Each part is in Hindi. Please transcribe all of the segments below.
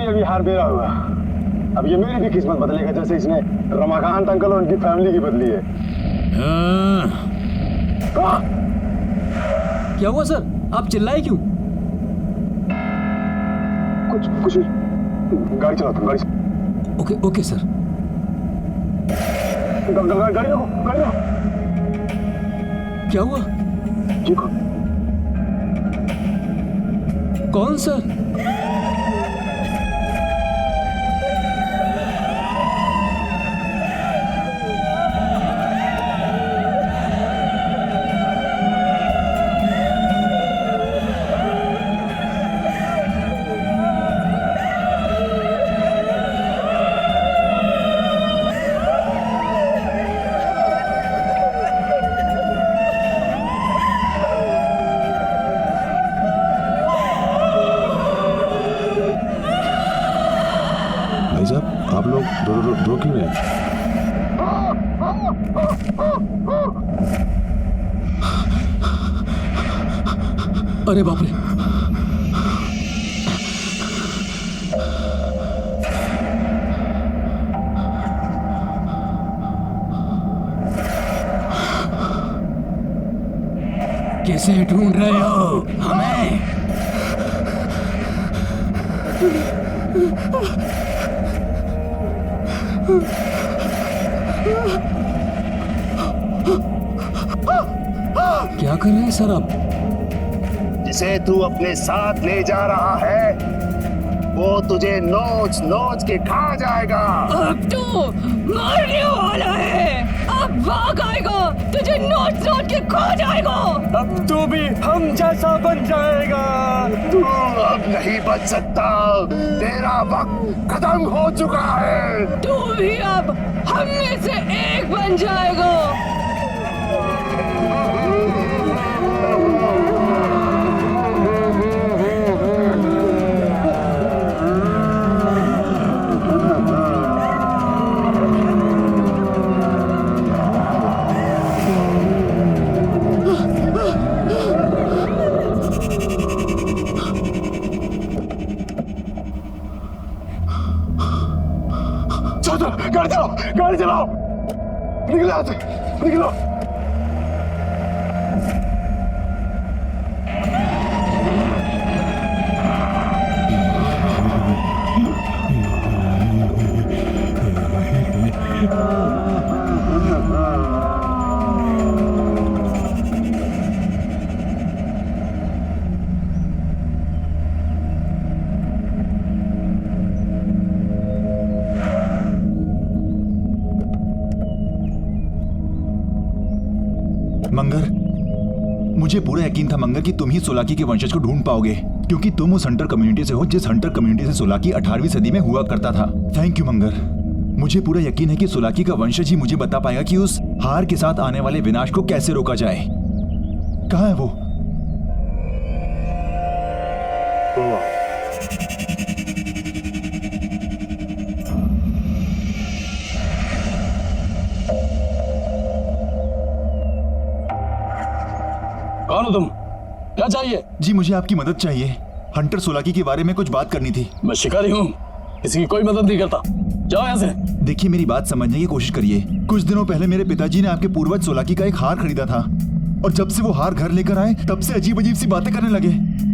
भी अभी हार मेरा हुआ। अब ये मेरी भी किस्मत बदलेगा जैसे इसने रमाकांत अंकल और उनकी फैमिली की बदली है। क्या हुआ सर, आप चिल्लाए क्यों? कुछ गाड़ी चलाता हूँ, गाड़ी। Okay okay sir. गाड़ी रोको, गाड़ी रोको। क्या हुआ? देखो। कौन सर? आप लोग दो क्यों रहे? अरे बाप रे, कैसे ढूंढ रहे हो हमें? क्या कर रहे हैं सर आप? जिसे तू अपने साथ ले जा रहा है वो तुझे नोच नोच के खा जाएगा। अब तू मरने वाला है, अब भाग आएगा, तुझे नोच नोच के खा जाएगा। अब तू भी हम जैसा बन जाएगा। तू अब नहीं बच सकता, तेरा वक्त खत्म हो चुका है। तू भी अब हम में से एक बन जाएगा। गाड़ी चलाओ, निकलो यहाँ से, निकलो। मंगर, मुझे पूरा यकीन था मंगर कि तुम ही सोलाकी के वंशज को ढूंढ पाओगे, क्योंकि तुम उस हंटर कम्युनिटी से हो जिस हंटर कम्युनिटी से सोलाकी 18वीं सदी में हुआ करता था। थैंक यू मंगर। मुझे पूरा यकीन है कि सोलाकी का वंशज ही मुझे बता पाएगा कि उस हार के साथ आने वाले विनाश को कैसे रोका जाए। कहाँ है वो? कौन हो तुम? क्या चाहिए? जी मुझे आपकी मदद चाहिए। हंटर सोलाकी के बारे में कुछ बात करनी थी। मैं शिकारी हूँ, किसी की कोई मदद नहीं करता। जाओ यहाँ से। देखिए मेरी बात समझने की कोशिश करिए। कुछ दिनों पहले मेरे पिताजी ने आपके पूर्वज सोलाकी का एक हार खरीदा था, और जब से वो हार घर लेकर आए तब से अजीब अजीब सी बातें करने लगे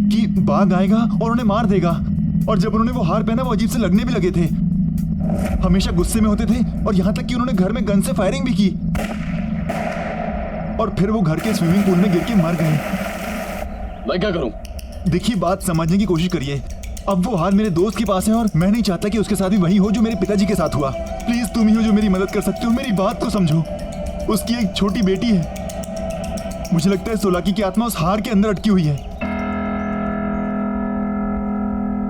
कि बाघ आएगा और उन्हें मार देगा। और जब उन्होंने वो हार पहना वो अजीब से लगने भी लगे थे, हमेशा गुस्से में होते थे, और यहाँ तक कि उन्होंने घर में गन से फायरिंग भी की, और फिर वो घर के स्विमिंग पूल में गिर के मर गए। मैं क्या करूं? देखिए बात समझने की कोशिश करिए। अब वो हार मेरे दोस्त के पास है और मैं नहीं चाहता कि उसके साथ भी वही हो जो मेरे पिताजी के साथ हुआ। प्लीज तुम ही हो जो मेरी मदद कर सकते हो। मेरी बात को समझो। उसकी एक छोटी बेटी है। मुझे लगता है सोलाकी की आत्मा उस हार के अंदर अटकी हुई है।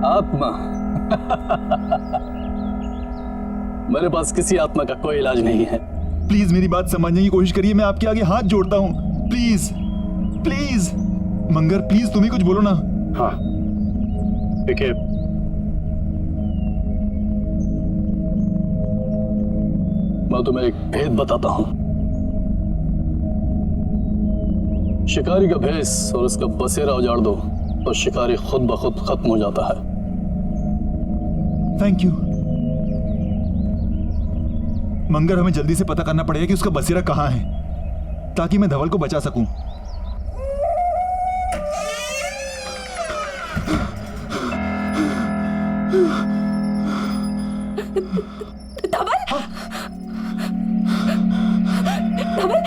आत्मा? मेरे पास किसी आत्मा का कोई इलाज नहीं है। प्लीज मेरी बात समझने की कोशिश करिए। मैं आपके आगे हाथ जोड़ता हूँ। प्लीज प्लीज मंगर, प्लीज तुम ही कुछ बोलो ना। हाँ देखिए, मैं तुम्हें एक भेद बताता हूं। शिकारी का भेष और उसका बसेरा उजाड़ दो तो शिकारी खुद ब खुद खत्म हो जाता है। Thank you. मंगर, हमें जल्दी से पता करना पड़ेगा कि उसका बसेरा कहाँ है, ताकि मैं धवल को बचा सकूं। धवल,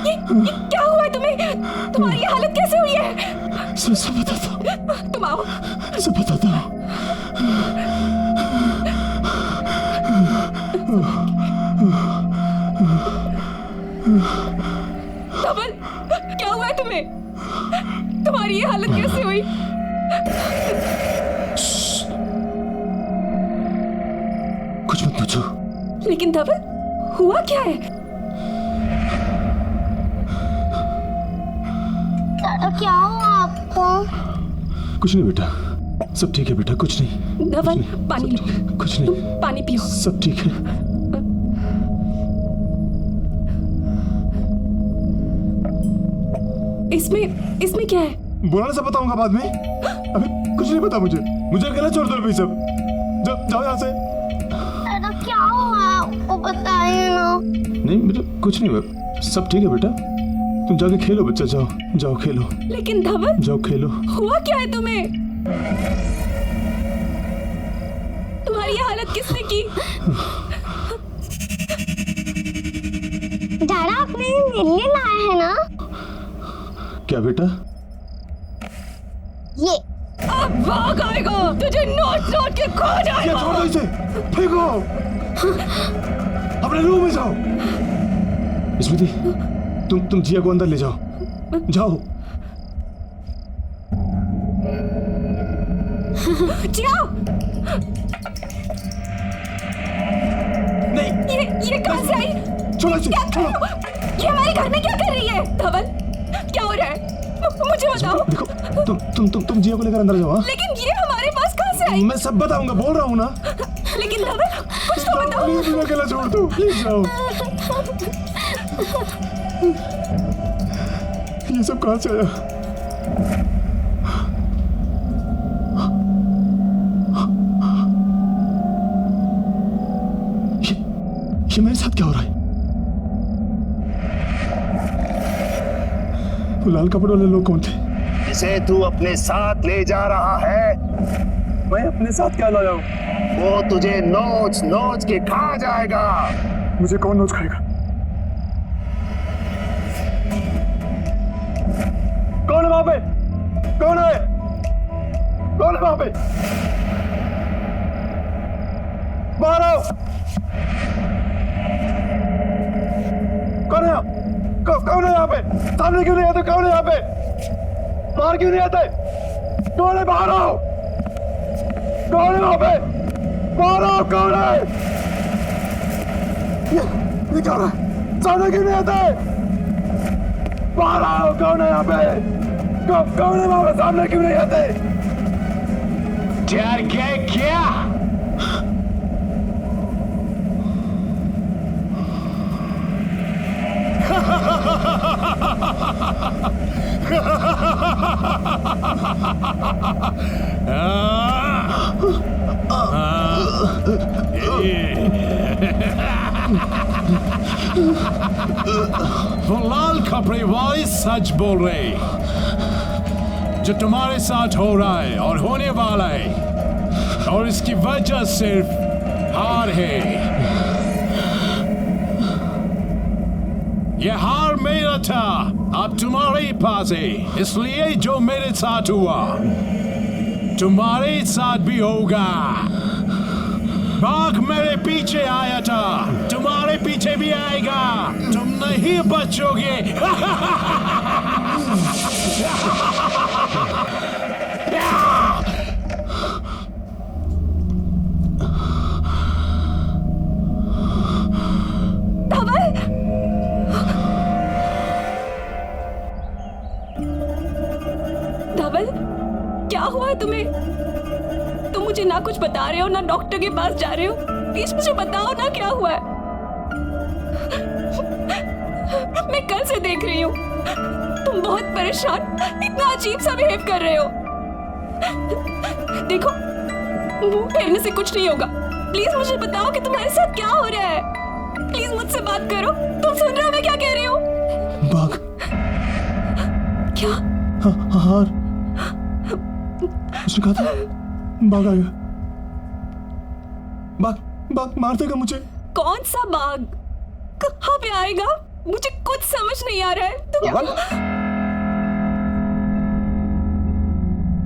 ये क्या हुआ है तुम्हें? तुम्हारी ये हालत कैसे हुई है? सब बताता हूँ। तुम आओ। सब बताता हूँ। धवल, क्या हुआ है तुम्हें? तुम्हारी ये हालत कैसे हुई? कुछ मत पूछो। लेकिन धवल, हुआ क्या है? दादा, क्या हुआ आपको? कुछ नहीं बेटा, सब ठीक है बेटा, कुछ नहीं। धवल, पानी लो। कुछ नहीं, तुम पानी पियो। सब ठीक है। इसमें क्या है? बोला ना, सब बताऊंगा बाद में। अभी कुछ नहीं पता मुझे अकेला छोड़ दो अभी सब। जाओ यहाँ से। दादा, क्या हुआ आपको? बताइए ना। नहीं, मुझे कुछ नहीं हुआ, सब ठीक है बेटा। तुम जाके खेलो बच्चा, जाओ खेलो। लेकिन धवल, जाओ खेलो। हुआ क्या है तुम्हें? तुम्हारी ये हालत किसने की? दादा, आपने नीले लाए हैं ना? क्या बेटा? ये अब भाग आएगा, तुझे नोच के खो जाएगा। छोड़ दो इसे, फेंको। अपने रूम में जाओ। स्मृति, तुम जिया को अंदर ले जाओ। जिया, नहीं, ये कहां से आई? छोड़ो इसे, क्या कर रहे हो? ये हमारे घर में क्या कर रही है? धवल, क्या हो रहा है? मुझे बताओ। देखो, तुम जिया को लेकर अंदर जाओ। लेकिन ये हमारे पास कहां से आई? मैं सब बताऊंगा, बोल रहा हूँ ना। लेकिन धवल, कुछ तो बताओ। प्लीज मुझे अकेला छोड़ दो, प्लीज जाओ। ये सब कहां से आया? ये मेरे साथ क्या हो रहा है? वो लाल कपड़े वाले लोग कौन थे? जिसे तू अपने साथ ले जा रहा है, मैं अपने साथ क्या लाया हूँ? वो तुझे नोच नोच के खा जाएगा। मुझे कौन नोच खाएगा? कौन है वहां पे? कौन है वहां पे? बाहर आओ। कौन है यहाँ पे? सामने क्यों नहीं आते? कौन है यहाँ पे? बाहर क्यों नहीं आते? कौन है? बाहर आओ। कौन है वहां पे? बाहर आओ। कौन है? ये क्या हो रहा है? सामने क्यों नहीं आते? बाहर आओ। कौन है यहाँ पे? कौन है वहां पे? सामने क्यों नहीं आते? डर गए क्या? वो लाल कपड़े वाले सच बोल रहे। जो तुम्हारे साथ हो रहा है और होने वाला है, और इसकी वजह सिर्फ हार है। ये हार मेरा था, अब तुम्हारे पास है। इसलिए जो मेरे साथ हुआ तुम्हारे साथ भी होगा। बाघ मेरे पीछे आया था, तुम्हारे पीछे भी आएगा। तुम नहीं बचोगे। धवल, क्या हुआ है तुम्हें? तुम मुझे ना कुछ बता रहे हो, ना डॉक्टर के पास जा रहे हो। प्लीज मुझे बताओ ना, क्या हुआ है? मैं कल से देख रही हूँ, तुम बहुत परेशान, इतना अजीब सा बिहेव कर रहे हो। देखो, मुंह फेरने से कुछ नहीं होगा। प्लीज मुझे बताओ कि तुम्हारे साथ क्या हो रहा है। प्लीज मुझसे बात करो। तुम सुन रहे हो मैं क्या कह रही हूँ? बाघ। क्या? हार। उसने कहा था बाघ आएगा। बाघ मार देगा मुझे। कौन सा बाघ? कहाँ पे आएगा? मुझे कुछ समझ नहीं आ रहा है।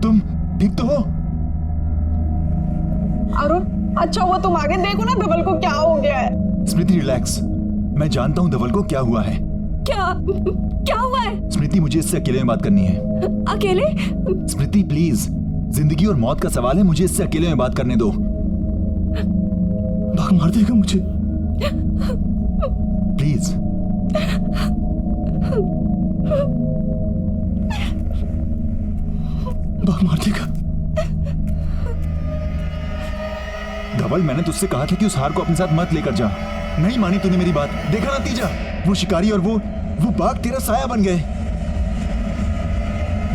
तुम ठीक तो हो? अरुण, अच्छा हुआ तुम आगे देखो ना धवल को क्या हो गया है। स्मृति रिलैक्स, मैं जानता हूँ धवल को क्या हुआ है। क्या हुआ है? स्मृति मुझे इससे अकेले में बात करनी है। अकेले? स्मृति प्लीज, जिंदगी और मौत का सवाल है, मुझे इससे अकेले में बात करने दो। बाघ मार देगा मुझे। प्लीज। बाघ मार देगा। धवल, मैंने तुझसे कहा था कि उस हार को अपने साथ मत लेकर जा। नहीं मानी तूने मेरी बात। देखा नतीजा, वो शिकारी और वो बाघ तेरा साया बन गए।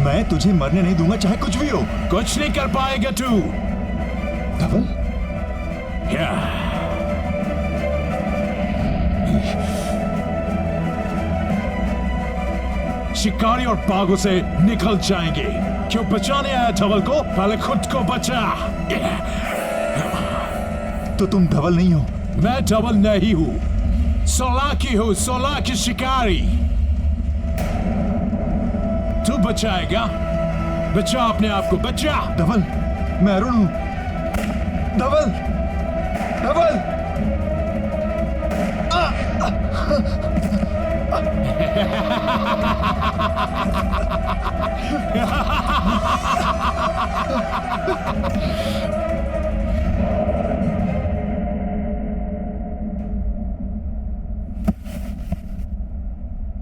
मैं तुझे मरने नहीं दूंगा चाहे कुछ भी हो। कुछ नहीं कर पाएगा तू। धवल, शिकारी और बाघों से निकल जाएंगे। क्यों बचाने आया धवल को? पहले खुद को बचा। तो तुम धवल नहीं हो? मैं धवल नहीं हूं, सोलाकी हूं, सोलाकी शिकारी। तू बचाएगा? बचा अपने आप को, बचा। धवल, मैं अरुण हूं। धवल, धवल।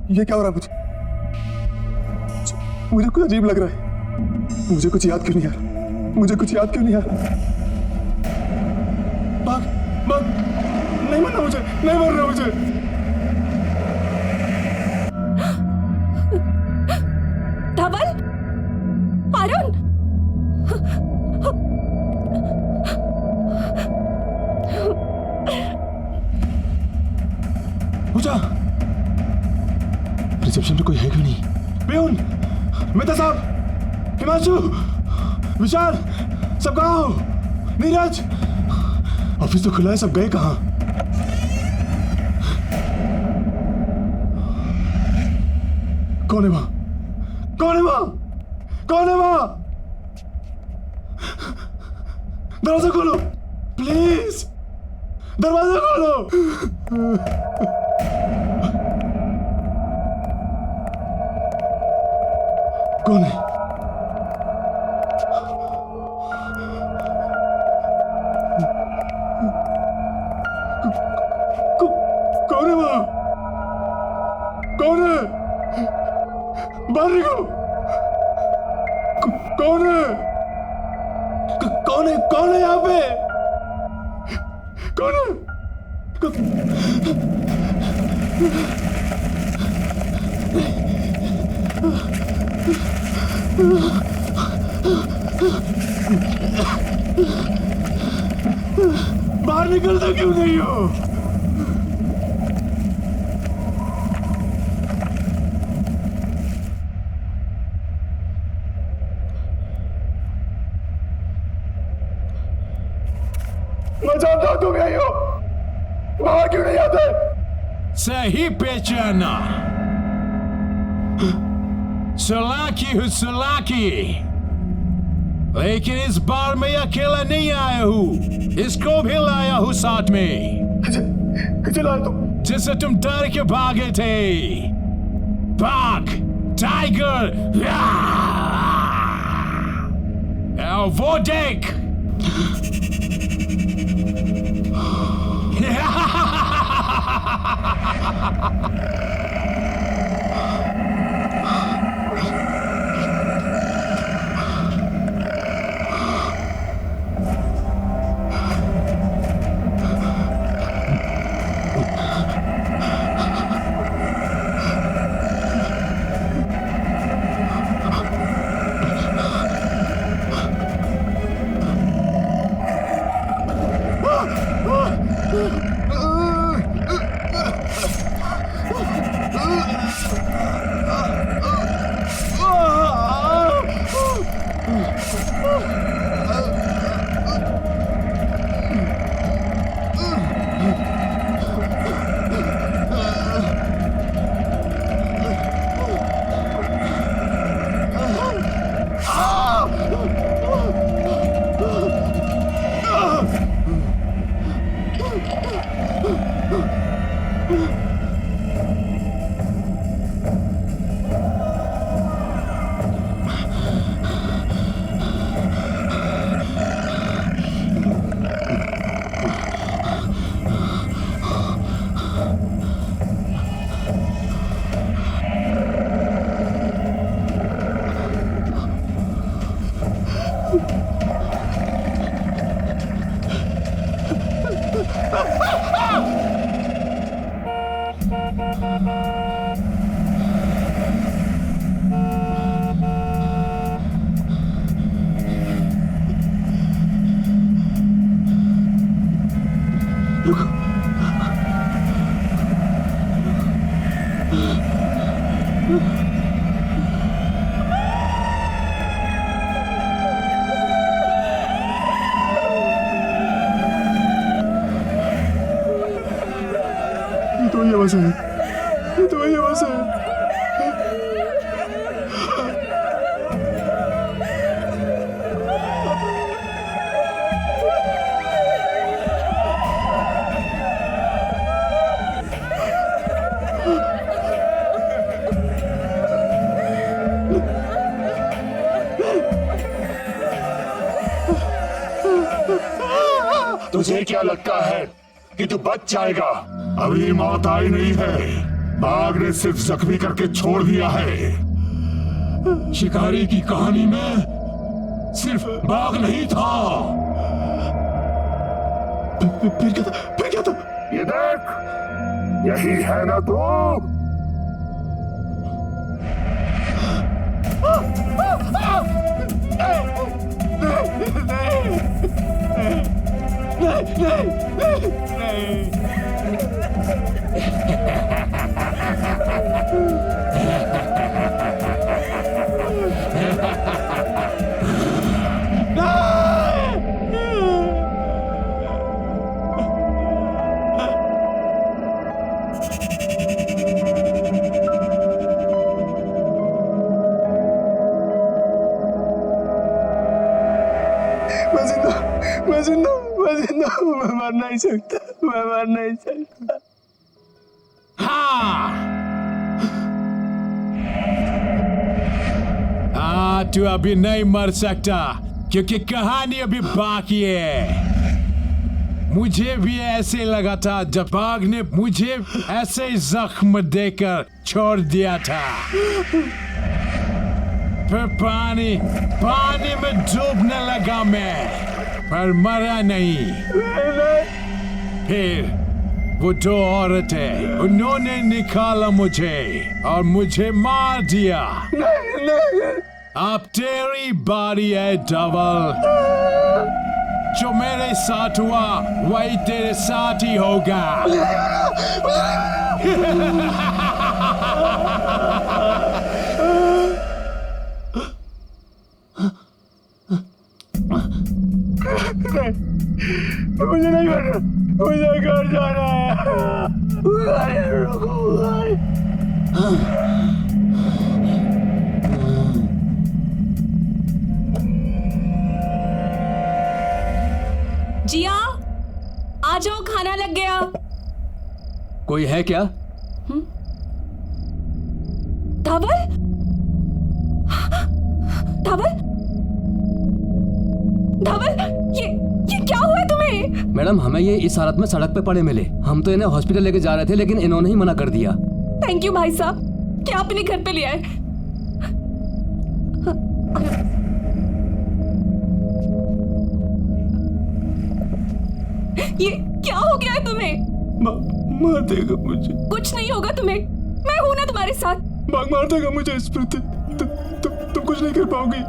ये क्या हो रहा है मुझे कुछ अजीब लग रहा है। मुझे कुछ याद क्यों नहीं आ रहा? मुझे कुछ याद क्यों नहीं आ रहा? बाघ, बाघ, नहीं मरना मुझे, नहीं मरना मुझे। धवल, अरुण, पूजा, रिसेप्शन पे कोई है क्यों नहीं? प्यून, मेहता साहब, हिमांशु, विशाल, सब कहाँ हो? नीरज, ऑफिस तो खुला है, सब गए कहाँ? कौन है वहां? कौन है वहां? कौन है वहां? दरवाजा खोलो, प्लीज, दरवाजा खोलो। कौन है? कौन है वहां? कौन है? बाहर निकलो। कौन है? कौन है? कौन है यहाँ पे? कौन है? बाहर निकलता क्यों नहीं हो? मैं जानता हूं तुम यही हो। बाहर क्यों नहीं आते? सही पहचाना, सोलाकी हूँ, सोलाकी। लेकिन इस बार मैं अकेला नहीं आया हूँ, इसको भी लाया हूँ साथ में। चला तुम, जिससे तुम डर के भागे थे। बाघ, टाइगर, वो देख। ये तो वही आवाज है, ये तो वही आवाज है। तुझे क्या लगता है कि तू बच जाएगा? अभी मौत आई नहीं है, बाघ ने सिर्फ जख्मी करके छोड़ दिया है। शिकारी की कहानी में सिर्फ बाघ नहीं था। फिर क्या था? फिर क्या था? ये देख, यही है ना तू? मैं मर नहीं सकता, मैं मर नहीं सकता। तू अभी नहीं मर सकता क्योंकि कहानी अभी बाकी है। मुझे भी ऐसे लगा था जब बाघ ने मुझे ऐसे जख्म देकर छोड़ दिया था। फिर पानी में डूबने लगा मैं, पर मरा नहीं। फिर वो दो औरतें, उन्होंने निकाला मुझे और मुझे मार दिया। अब तेरी बारी है डबल। जो मेरे साथ हुआ वही तेरे साथ ही होगा। मुझे नहीं मरना, मुझे घर जाना है। जिया, आ जाओ, खाना लग गया। कोई है क्या? धवल, धवल, धवल, ये क्या हुआ तुम्हें? मैडम, हमें ये इस हालत में सड़क पे पड़े मिले। हम तो इन्हें हॉस्पिटल लेके जा रहे थे, लेकिन इन्होंने ही मना कर दिया। थैंक यू भाई साहब, क्या अपने घर पे ले आए। ये क्या हो गया है तुम्हें? मार देगा मुझे। कुछ नहीं होगा तुम्हें, मैं हूं ना तुम्हारे साथ। बाघ मार देगा मुझे स्मृति। तुम कुछ नहीं कर पाओगी।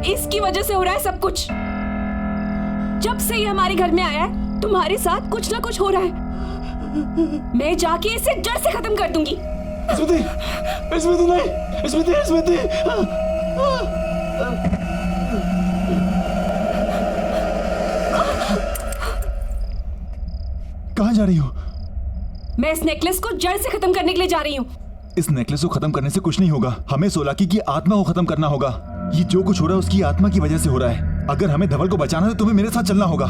इसकी वजह से हो रहा है सब कुछ। जब से ये हमारे घर में आया है, तुम्हारे साथ कुछ ना कुछ हो रहा है। मैं जाके इसे जड़ से खत्म कर दूंगी। स्मृति, स्मृति नहीं, स्मृति, स्मृति। कहाँ जा रही हो? मैं इस नेकलेस को जड़ से खत्म करने के लिए जा रही हूँ। इस नेकलेस को खत्म करने से कुछ नहीं होगा। हमें सोलाकी की आत्मा को खत्म करना होगा। ये जो कुछ हो रहा है उसकी आत्मा की वजह से हो रहा है। अगर हमें धवल को बचाना है तो तुम्हें मेरे साथ चलना होगा।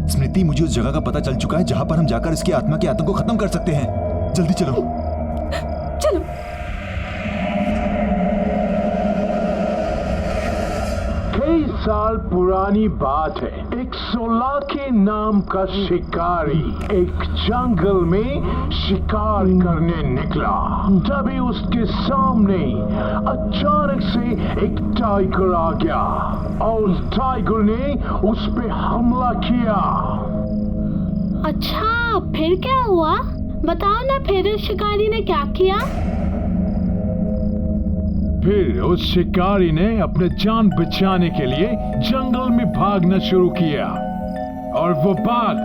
स्मृति, मुझे उस जगह का पता चल चुका है जहां पर हम जाकर इसकी आत्मा के आतंक को खत्म कर सकते हैं। जल्दी चलो। चलो। कई साल पुरानी बात है। एक सोलाकी नाम का शिकारी एक जंगल में शिकार करने निकला। तभी उसके सामने अचानक से एक टाइगर आ गया और उस टाइगर ने उस पे हमला किया। अच्छा, फिर क्या हुआ? बताओ ना, फिर उस शिकारी ने क्या किया? फिर उस शिकारी ने अपने जान बचाने के लिए जंगल में भागना शुरू किया और वो बाघ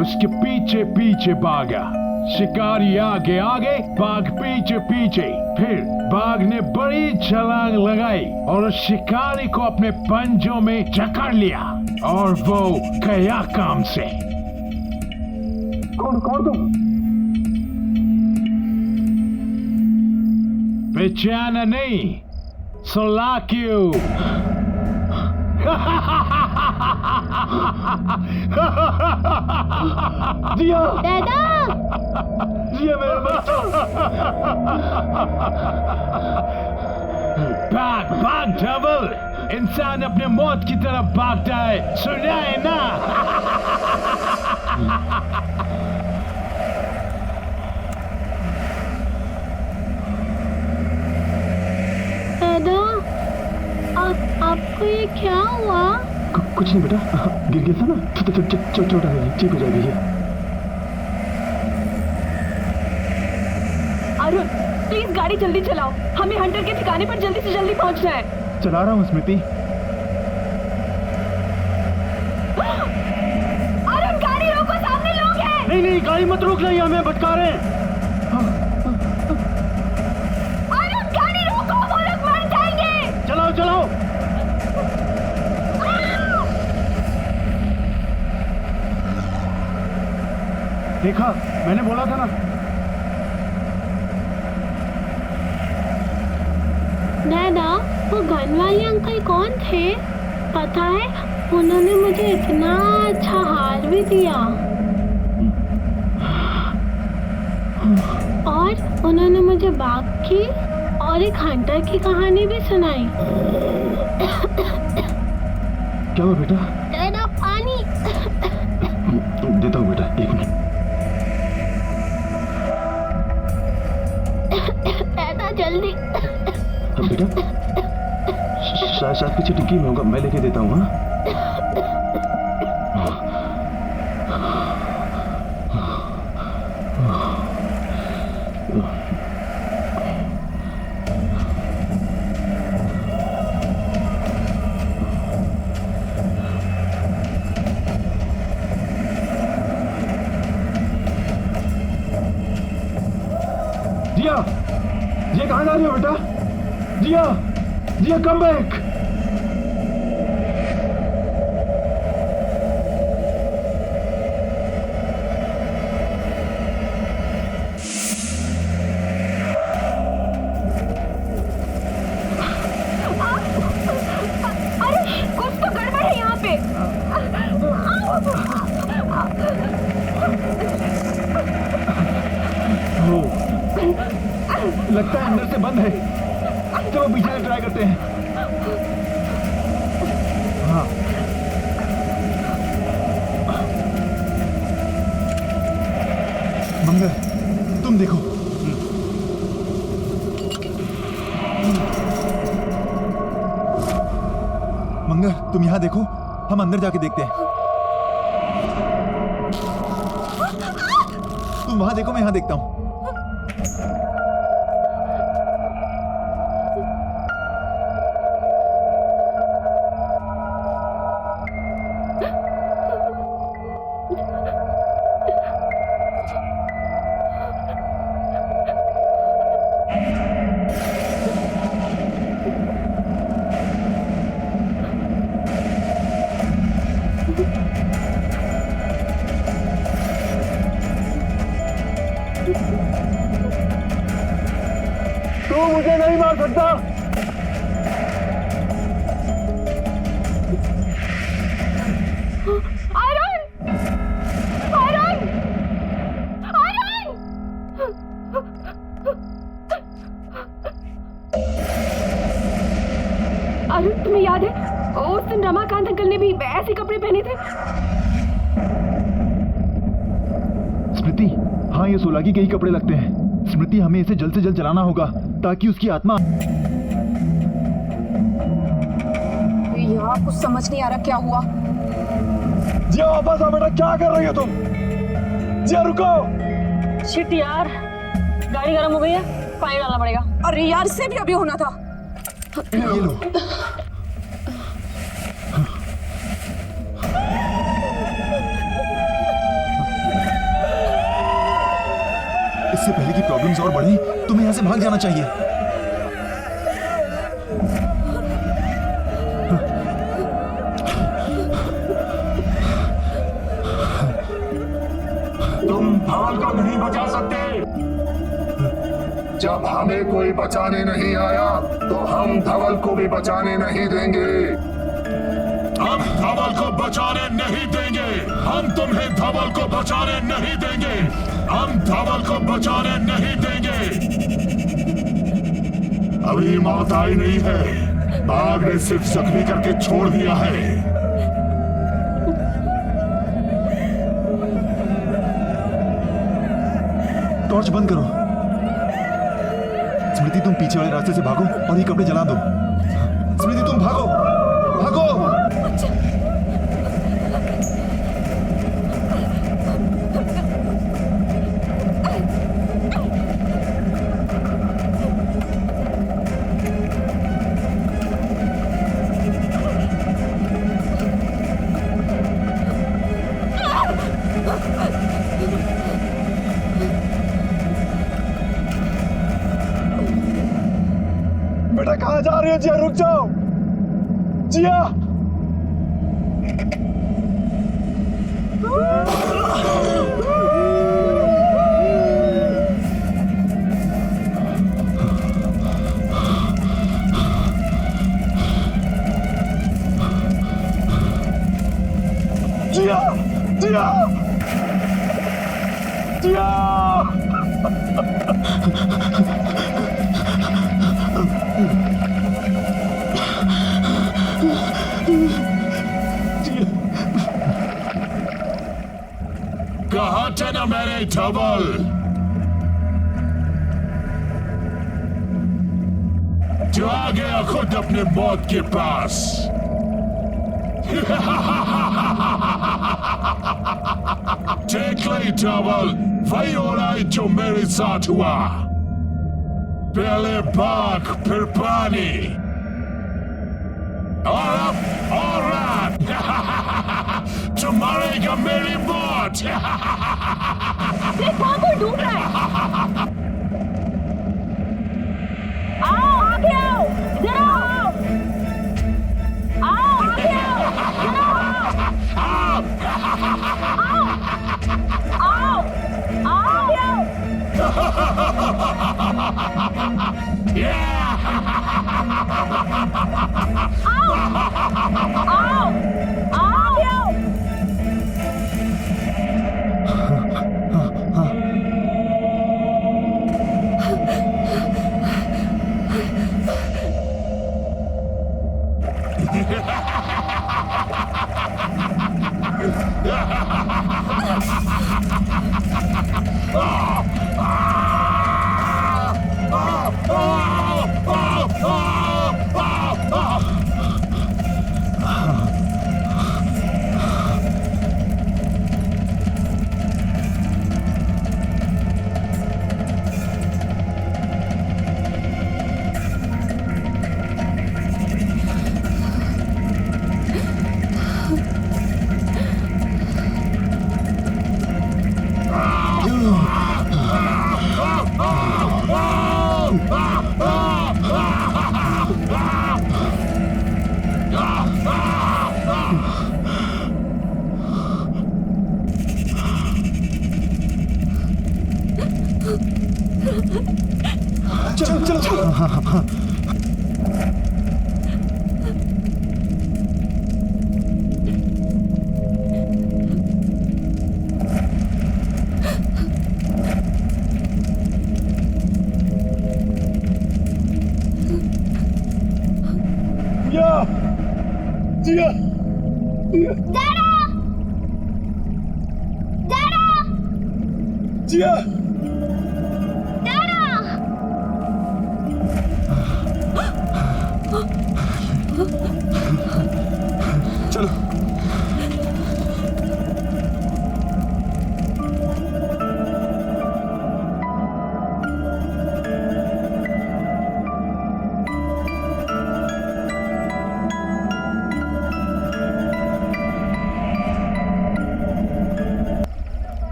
उसके पीछे पीछे भागा। शिकारी आगे आगे, बाघ पीछे पीछे। फिर बाघ ने बड़ी छलांग लगाई और उस शिकारी को अपने पंजों में जकड़ लिया और वो गया काम से। कौन तुम? बेचाना नहीं, सोलाकियो। जिया, दादा, जिया मेरे बच्चों। भाग डबल, इंसान अपने मौत की तरफ भागता है, सुना है ना? दादा, आपको ये क्या हुआ? कुछ नहीं बेटा, गिर गया था ना, चोट आ गई, ठीक हो जाएगी ये। अरुण, प्लीज गाड़ी जल्दी चलाओ, हमें हंटर के ठिकाने पर जल्दी से जल्दी पहुंचना है। चला रहा हूँ स्मृति। अरुण, गाड़ी रोको, सामने लोग हैं। नहीं, गाड़ी मत रोक, नहीं हमें भटका रहे हैं। अरुण, गाड़ी रोको, वो लोग मर जाएंगे। चलाओ। देखा, मैंने बोला था ना। दादा, वो गन वाले अंकल कौन थे? पता है, उन्होंने मुझे इतना अच्छा हार भी दिया और उन्होंने मुझे बाघ की और एक हंटर की कहानी भी सुनाई। क्या हुआ बेटा? दादा, पानी। देता हूँ बेटा, 1 मिनट। दादा, जल्दी। हाँ बेटा, शायद पीछे टिक्की में होगा, मैं लेके देता हूँ। हाँ, जिया कहाँ जा रही हो बेटा? जिया कम बैक। अरे, कुछ तो गड़बड़ है यहाँ पे। लगता है अंदर से बंद है। चलो पीछे से ट्राई करते हैं। हाँ, मंगर तुम देखो। मंगर तुम यहाँ देखो, हम अंदर जाके देखते हैं। तुम वहां देखो, मैं यहाँ देखता हूँ। तू मुझे नहीं मार सकता। अरुण, तुम्हें याद है उस दिन रमाकांत अंकल ने भी ऐसे कपड़े पहने थे। स्मृति, हाँ ये सोलाकी के ही कपड़े लगते हैं। स्मृति, हमें इसे जल्द से जल्द जलाना होगा ताकि उसकी आत्मा। यार कुछ समझ नहीं आ रहा क्या हुआ। जिया वापस आ बेटा, क्या कर रही हो तुम? जिया रुको। शिट यार, गाड़ी गर्म हो गई है, पानी डालना पड़ेगा। अरे यार इससे भी अभी होना था। ये लो। इससे पहले कि प्रॉब्लम्स और बढ़े, तुम्हें यहाँ से भाग जाना चाहिए। तुम धवल को नहीं बचा सकते। जब हमें कोई बचाने नहीं आया तो हम धवल को भी बचाने नहीं देंगे। हम धवल को बचाने नहीं देंगे। हम तुम्हें धवल को बचाने नहीं देंगे। हम धवल को बचाने नहीं देंगे। अभी मौत आई नहीं है, बाघ ने सिर्फ जख्मी करके छोड़ दिया है। टॉर्च बंद करो। स्मृति, तुम पीछे वाले रास्ते से भागो और ये कपड़े जला दो। स्मृति, तुम भागो भागो। बेटा कहाँ जा रही हो? जिया रुक जाओ। जिया जिया जिया जिया। कहा थे ना मेरे धवल, जो आ गया खुद अपने मौत के पास। देख ले धवल, वही हो रहा है जो मेरे साथ हुआ। पहले बाघ, फिर पानी, और अब और रात। तुम्हारे का मेरी मौत। देख वहां कोई ढूंढ रहा है। आओ आगे आओ, इधर आओ। आओ आगे आओ, इधर आओ। आओ आओ आओ। चलो चलो चलो। हाँ हाँ हाँ। जिया जिया चलो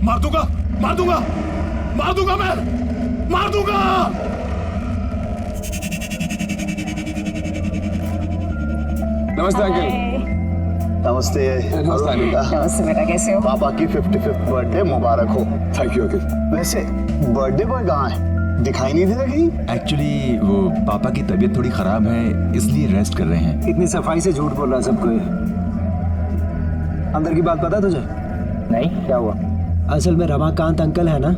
मार दूंगा मार दूंगा मार दूंगा मैं मार दूंगा। नमस्ते अंकल। नमस्ते। नमस्ते बेटा, कैसे हो? पापा की 55th बर्थडे मुबारक हो। Thank you uncle. वैसे बर्थडे बॉय कहाँ है? दिखाई नहीं देता कहीं? एक्चुअली वो पापा की तबीयत थोड़ी खराब है, इसलिए रेस्ट कर रहे हैं। इतनी सफाई से झूठ बोल रहा है सबको। अंदर की बात पता है तुझे? नहीं, क्या हुआ? असल में रमाकांत अंकल है ना,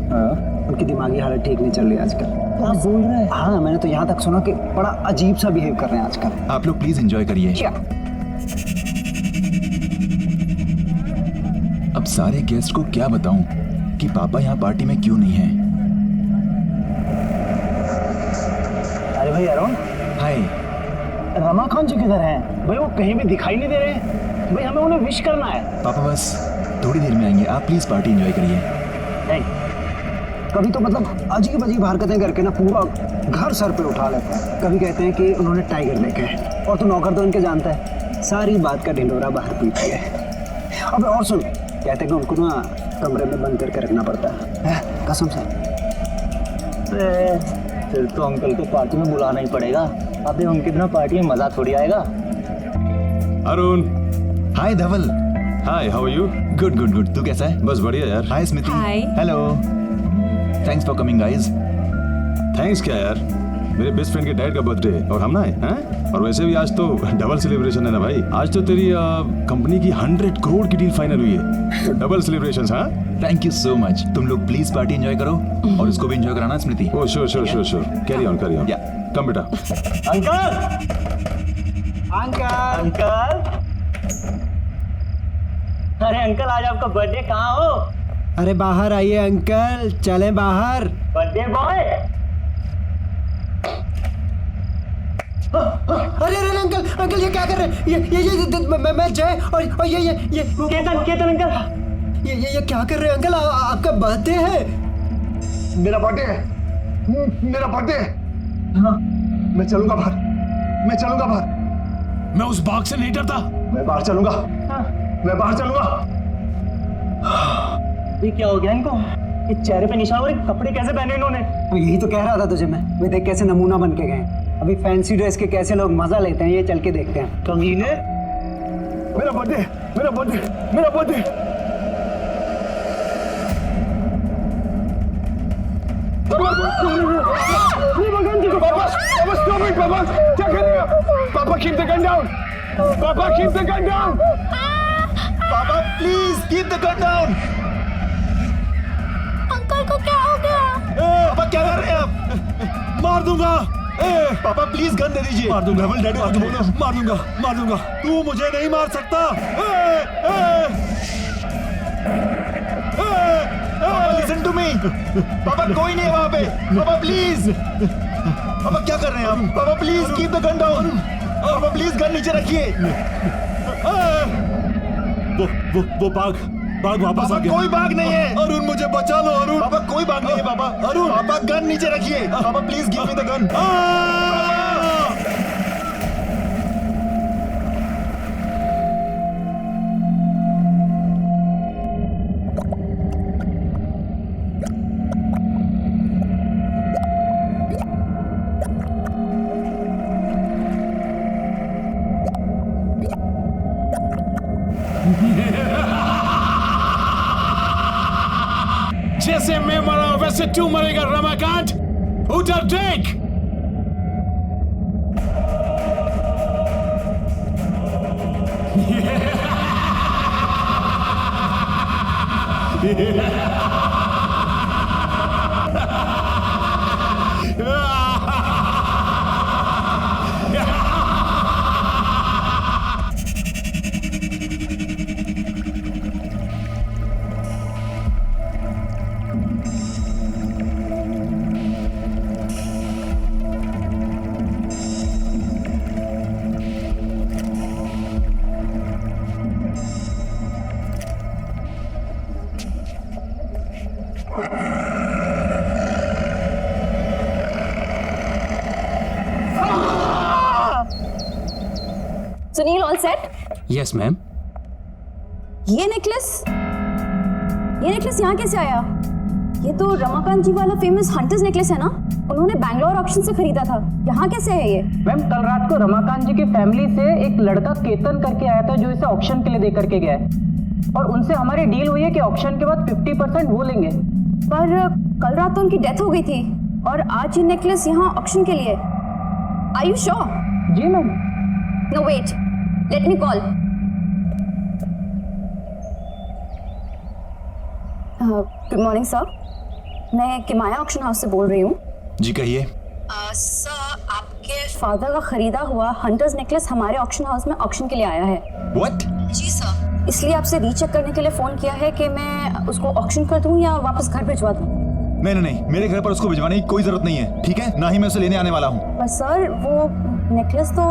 उनकी दिमागी हालत ठीक नहीं चल रही आजकल। क्या बोल रहे हैं? हाँ, मैंने तो यहाँ तक सुना कि बड़ा अजीब सा बिहेव कर रहे हैं आजकल। आप लोग प्लीज एंजॉय करिए। क्या? अब सारे गेस्ट को क्या बताऊं कि पापा यहाँ पार्टी में क्यों नहीं हैं। अरे भाई अरुण, हाय। रमाकांत जी किधर हैं? भाई वो कहीं भी दिखाई नहीं दे रहे हैं। भाई हमें उन्हें विश करना है। पापा बस थोड़ी देर में आएंगे, आप प्लीज पार्टी एंजॉय करिए। नहीं, कभी तो मतलब अजीब अजीब हरकतें करके ना पूरा घर सर पे उठा लेते हैं। कभी कहते हैं कि उन्होंने टाइगर लेके है, और तू नौकर तो उनके जानता है, सारी बात का ढिंडोरा बाहर पीती है। अब और सुन, कहते हैं कि उनको ना कमरे में बंद करके रखना पड़ता है, कसम से। फिर तो अंकल को पार्टी में बुलाना ही पड़ेगा। अबे उनके बिना पार्टी में मजा थोड़ी आएगा। Arun. Hi Dhaval. Hi, how are you? Good good good, तू कैसा है? बस बढ़िया यार। Hi Smiti. Hi. Hello. Thanks for coming guys. Thanks क्या यार, मेरे बेस्ट फ्रेंड के डैड का बर्थडे है और हम ना हैं। और वैसे भी आज तो डबल सेलिब्रेशन है ना भाई। आज तो तेरी कंपनी की 100 करोड़ की डील फाइनल हुई है, तो डबल सेलिब्रेशन। हाँ, थैंक यू सो मच। तुम लोग प्लीज पार्टी एंजॉय करो और इसको भी एंजॉय कराना Smriti. Oh sure sure sure sure, carry on carry on. Yeah come बेटा। अंकल, अंकल, अंकल, अरे अंकल आज आपका बर्थडे, कहाँ हो? अरे बाहर आइए अंकल, चले बाहर। Birthday boy. अरे अरे अंकल, अंकल ये क्या कर रहे हैं? ये मैं जय और ये केतन अंकल, ये क्या कर रहे हैं अंकल? आपका बर्थडे है। मेरा बर्थडे है, मेरा बर्थडे है। हाँ, मैं चलूंगा बाहर, मैं चलूंगा बाहर। मैं उस बाग से नहीं डरता। मैं बाहर चलूंगा, मैं बाहर चलूंगा। ये क्या हो गया इनको? ये चेहरे पे निशान और ये कपड़े कैसे पहने इन्होंने? तो यही तो कह रहा था तुझे मैं। वे देख कैसे नमूना बन के गए। अभी फैंसी ड्रेस के कैसे लोग मजा लेते हैं, ये चल के देखते हैं। कमीने। मेरा बर्थडे, मेरा बर्थडे, मेरा बर्थडे। पापा, stop it, पापा, क्या कर रहे हो? पापा, keep the gun down. पापा, keep the gun down. पापा please keep the gun down. Uncle को क्या हो गया? पापा क्या कर रहे हैं आप? मार दूंगा। पापा प्लीज गन दे दीजिए। मार दूंगा, डैडी मार दूंगा, मार दूंगा, मार दूंगा। तू मुझे नहीं मार सकता। Listen to me. पापा कोई नहीं है वहाँ पे। पापा प्लीज। पापा क्या कर रहे हैं आप? पापा please keep the gun down. पापा प्लीज गन नीचे रखिए। वो बाघ वापस आ गया। कोई बाघ नहीं है। अरुण मुझे बचा लो अरुण। पापा कोई बाघ नहीं है पापा। अरुण पापा गन नीचे रखिए। पापा please give me the gun. जैसे मैं मरा वैसे तू मरेगा रमाकांत। उधर देख। Sunil all set? Yes ma'am. ये नेकलेस यहाँ कैसे आया? ये तो रमाकांत जी वाला फेमस हंटर्स नेकलेस है ना? उन्होंने बैंगलोर ऑक्शन से खरीदा था। यहाँ कैसे है ये? मैम कल रात को रमाकांत जी की फैमिली से एक लड़का केतन करके आया था जो इसे ऑक्शन के लिए दे करके गया है और उनसे हमारी डील हुई है कि ऑक्शन के बाद 50% वो लेंगे। पर कल रात तो उनकी डेथ हो गई थी और आज ये नेकलेस यहाँ ऑक्शन के लिए। Are you sure? जी ma'am. No wait, let me call. Good morning sir, मैं किमाया ऑक्शन हाउस से बोल रही हूँ। जी कहिए। सर, आपके फादर का खरीदा हुआ हंटर्स नेकलेस हमारे ऑक्शन हाउस में ऑक्शन के लिए आया है। व्हाट? जी सर, इसलिए आपसे रीचेक करने के लिए फोन किया है कि मैं उसको ऑक्शन कर दूं या वापस घर भिजवा दूं। नहीं, मेरे घर पर उसको भिजवाने की कोई जरूरत नहीं है, ठीक है? ना ही मैं उसे लेने आने वाला हूँ। पर सर, वो नेकलेस तो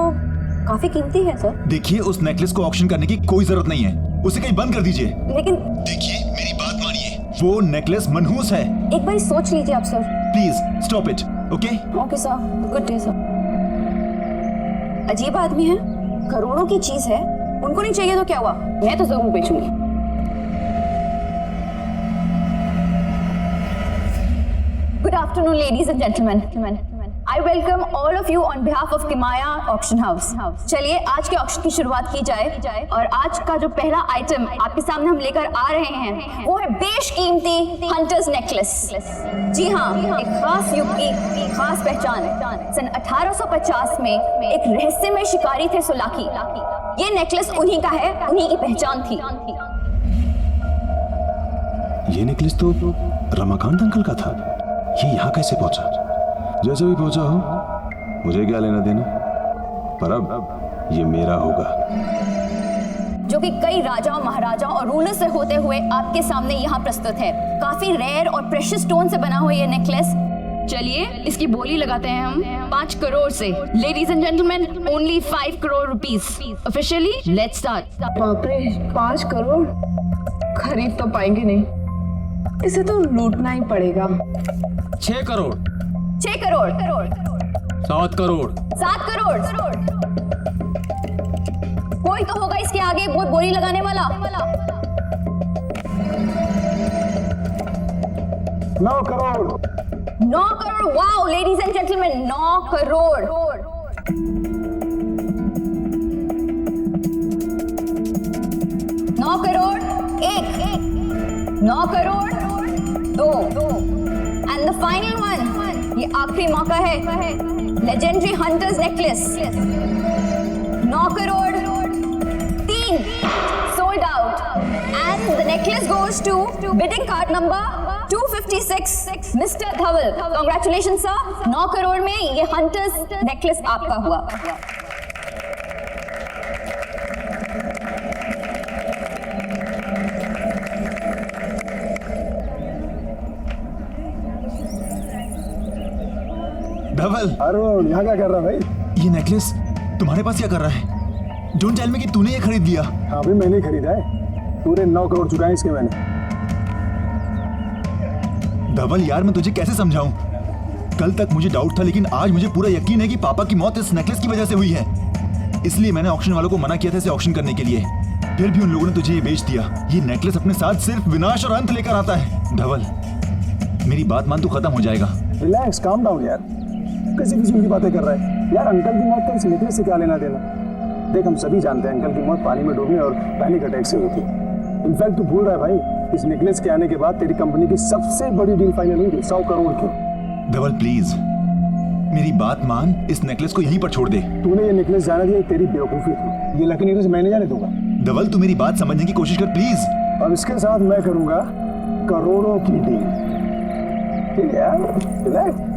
काफी कीमती है सर। देखिए, उस नेकलेस को ऑक्शन करने की कोई जरूरत नहीं है, उसे कहीं बंद कर दीजिए। लेकिन देखिए, मेरी बात मानिए, वो नेकलेस मनहूस है। एक बार सोच लीजिए आप sir. Please stop it. Okay okay sir, good day sir. अजीब आदमी है, करोड़ों की चीज है, उनको नहीं चाहिए तो क्या हुआ, मैं तो जरूर बेचूंगी। Good afternoon, ladies and gentlemen. I welcome all of you on behalf of Kimaya Auction House. चलिए आज के ऑक्शन की शुरुआत की जाए और आज का जो पहला आइटम आपके सामने हम लेकर आ रहे हैं वो है बेशकीमती हंटर्स नेकलेस। जी हाँ, एक खास युग की खास पहचान। सन 1850 में एक रहस्यमय शिकारी थे सोलाकी। ये नेकलेस उन्हीं का है, उन्हीं की पहचान थी। ये नेकलेस तो रमाकांत अंकल का था। ये यहाँ कैसे पहुंचा? जैसे भी पहुंचा हो, मुझे क्या लेना देना, पर अब ये मेरा होगा। जो कि कई राजाओं, महाराजाओं और रूलर से होते हुए आपके सामने यहाँ प्रस्तुत है। काफी रेयर और प्रेशियस स्टोन से बना हुआ ये नेकलेस। चलिए इसकी बोली लगाते हैं हम 5 करोड़ से। Ladies and gentleman, only 5 crore rupees. Officially let's start. बाप रे, 5 करोड़ खरीद तो पाएंगे नहीं, इसे तो लूटना ही पड़ेगा। 6 करोड़। 6 करोड़। 7 करोड़। 7 करोड़। कोई तो होगा इसके आगे बहुत बोली लगाने वाला। 9 crore. 9 crore. Wow ladies and gentleman, 9 crore. 9 crore 1, 9 crore 2 and the final one. ये आखिरी मौका है, legendary hunter's necklace. 9 crore 3, sold out and the necklace goes to bidding card number 256 mister Dhaval. Congratulation sir, 9 crore में ये हंटर्स नेकलेस आपका हुआ। धवल, अरे वो यहाँ क्या कर रहा है भाई? ये नेकलेस तुम्हारे पास क्या कर रहा है? डोंट टेल मी कि तूने ये खरीद लिया। हाँ भाई, मैंने खरीदा है, पूरे 9 करोड़ चुकाए इसके मैंने। धवल यार, मैं तुझे कैसे समझाऊं? कल तक मुझे डाउट था, लेकिन आज मुझे पूरा यकीन है कि पापा की मौत इस नेकलेस की वजह से हुई है। इसलिए मैंने ऑक्शन वालों को मना किया था इसे ऑक्शन करने के लिए, फिर भी उन लोगों ने तुझे ये बेच दिया। ये नेकलेस अपने साथ सिर्फ विनाश और अंत लेकर आता है। धवल, मेरी बात मान, तू खत्म हो जाएगा। रिलैक्स, काम डाउन यार, कैसी किसी की बातें कर रहा है यार? अंकल की मौत का इस नेकलेस से क्या लेना देना? देख, हम सभी जानते हैं अंकल की मौत पानी में डूबने और पैनिक अटैक से हुई थी। इनफैक्ट तू भूल रहा है भाई, इस नेकलेस के आने के बाद तेरी कंपनी की सबसे बड़ी डील फाइनल हुई थी 100 करोड़ की। धवल प्लीज मेरी बात मान, इस नेकलेस को यहीं पर छोड़ दे। तूने ये नेकलेस जाने दिया, तेरी बेवकूफी थी। ये लकी नेकलेस मैंने जाने दूंगा। धवल, तू मेरी बात समझने की कोशिश कर प्लीज। और इसके साथ मैं करूंगा करोड़ों की डील। ठीक है यार, रिलैक्स।